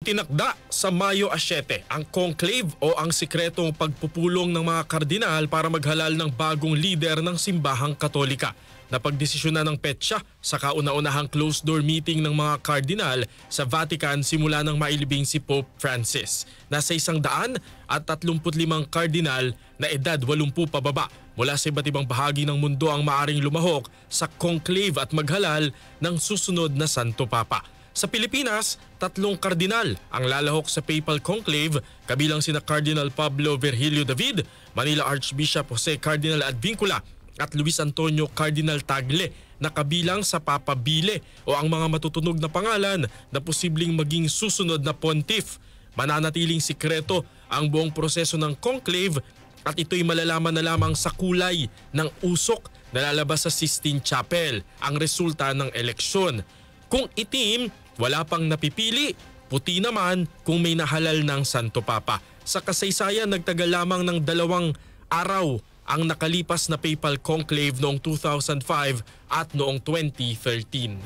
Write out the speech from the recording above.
Tinakda sa Mayo 7 ang conclave o ang sikretong pagpupulong ng mga kardinal para maghalal ng bagong lider ng simbahang Katolika. Napagdesisyonan ng petsa sa kauna-unahang closed-door meeting ng mga kardinal sa Vatican simula nang mailibing si Pope Francis. Nasa 135 kardinal na edad 80 pababa mula sa iba't ibang bahagi ng mundo ang maaring lumahok sa conclave at maghalal ng susunod na Santo Papa. Sa Pilipinas, 3 kardinal ang lalahok sa papal conclave, kabilang sina Cardinal Pablo Virgilio David, Manila Archbishop Jose Cardinal Advincula at Luis Antonio Cardinal Tagle na kabilang sa Papa Bile o ang mga matutunog na pangalan na posibleng maging susunod na pontiff. Mananatiling sikreto ang buong proseso ng conclave at ito'y malalaman na lamang sa kulay ng usok na lalabas sa Sistine Chapel, ang resulta ng eleksyon. Kung itim, wala pang napipili, puti naman kung may nahalal ng Santo Papa. Sa kasaysayan, nagtagal lamang ng 2 araw ang nakalipas na papal conclave noong 2005 at noong 2013.